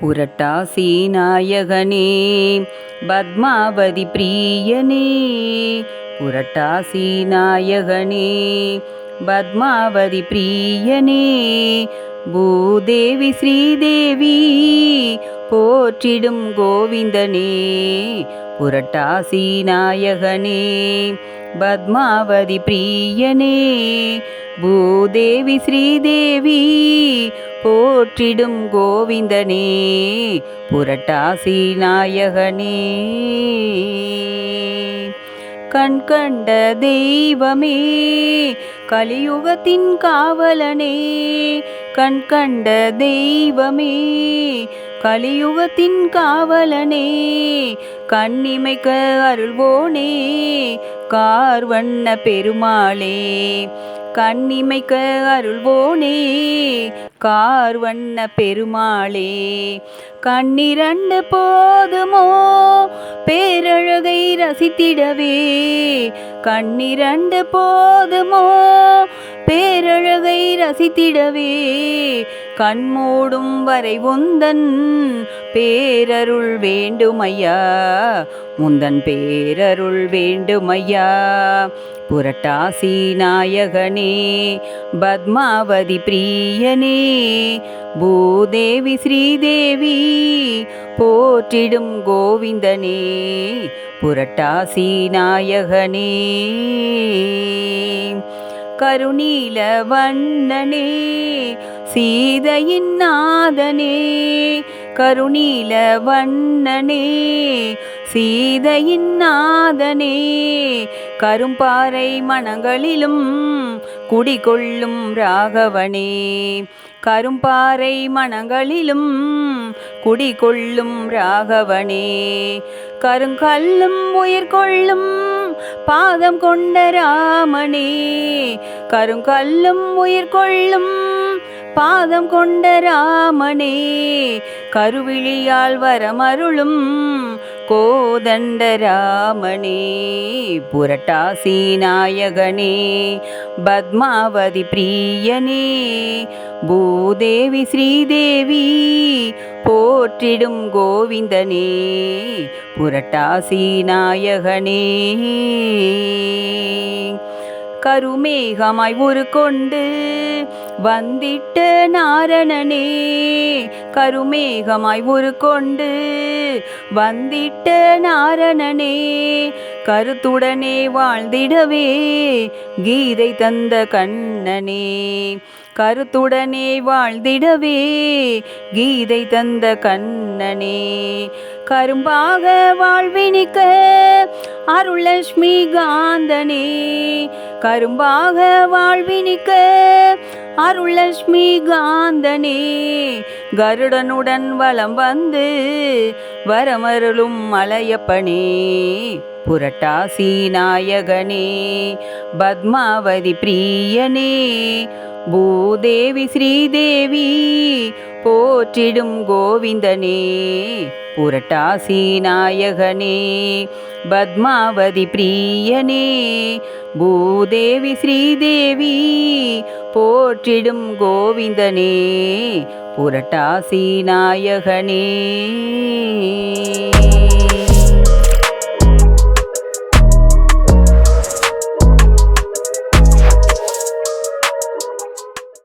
புரட்டாசி நாயகனே பத்மாவதி பிரியனே, புரட்டாசி நாயகனே பத்மாவதி பிரியனே, பூதேவி ஸ்ரீதேவி போற்றிடும் கோவிந்தனே, புரட்டாசி நாயகனே பத்மாவதி பிரியனே, பூதேவி ஸ்ரீதேவி போற்றிடும் கோவிந்தனே, புரட்டாசி நாயகனே. கண் கண்ட தெய்வமே கலியுகத்தின் காவலனே, கண் கண்ட தெய்வமே கலியுகத்தின் காவலனே, கண்ணிமைக்க அருள்வோனே கார்வண்ண பெருமாளே, கண்ணிமைக்க அருள்வோனே கார்வண்ண பெருமாளே, கண்ணிரண்டு போதுமோ பேரழகை ரசித்திடவே, கண்ணிரண்டு போதுமோ பேரழகை ரசித்திடவே, கண்மூடும் வரை உந்தன் பேரருள் வேண்டுமையா, முந்தன் பேரருள் வேண்டுமையா, புரட்டாசி நாயகனே பத்மாவதி பிரியனே, பூதேவி ஸ்ரீதேவி போற்றிடும் கோவிந்தனே, புரட்டாசி நாயகனே. கருநீல வண்ணனே சீதையின் நாதனே, கருநீல வண்ணனே சீதையின் நாதனே, கரும்பாறை மனங்களிலும் குடிகொள்ளும் ராகவனே, கரும்பாறை மனங்களிலும் குடிகொள்ளும் ராகவனே, கருங்கல்லும் உயிர் கொள்ளும் பாதம் கொண்ட ராமனே, கருங்கல்லும் உயிர் கொள்ளும் பாதம் கொண்ட ராமனே, கருவிழியால் வரமருளும் கோதண்ட ராமனே, புரட்டாசி நாயகனே பத்மாவதி பிரியனே, பூதேவி ஸ்ரீதேவி போற்றிடும் கோவிந்தனே, புரட்டாசி நாயகனே. கருமேகமாய் உருக்கொண்டு வந்திட்ட நாரணனே, கருமேகமாய் உருக்கொண்டு வந்திட்ட நாரணனே, கருத்துடனே வாழ்ந்திடவே கீதை தந்த கண்ணனே, கருத்துடனே வாழ்ந்திடவே கீதை தந்த கண்ணனே, கரும்பாக வாழ்வினிக்க அருள்லட்சுமி காந்தனே, கரும்பாக வாழ்வினிக்க அருள்லட்சுமி காந்தனே, கருடனுடன் வலம் வந்து வரமருளும் மலையப்பனே, புரட்டாசி நாயகனே பத்மாவதி பிரியனே, பூதேவி ஸ்ரீதேவி போற்றிடும் கோவிந்தனே, புரட்டாசி நாயகனே பத்மாவதி பிரியனே, பூதேவி ஸ்ரீதேவி போற்றிடும் கோவிந்தனே, புரட்டாசி நாயகனே.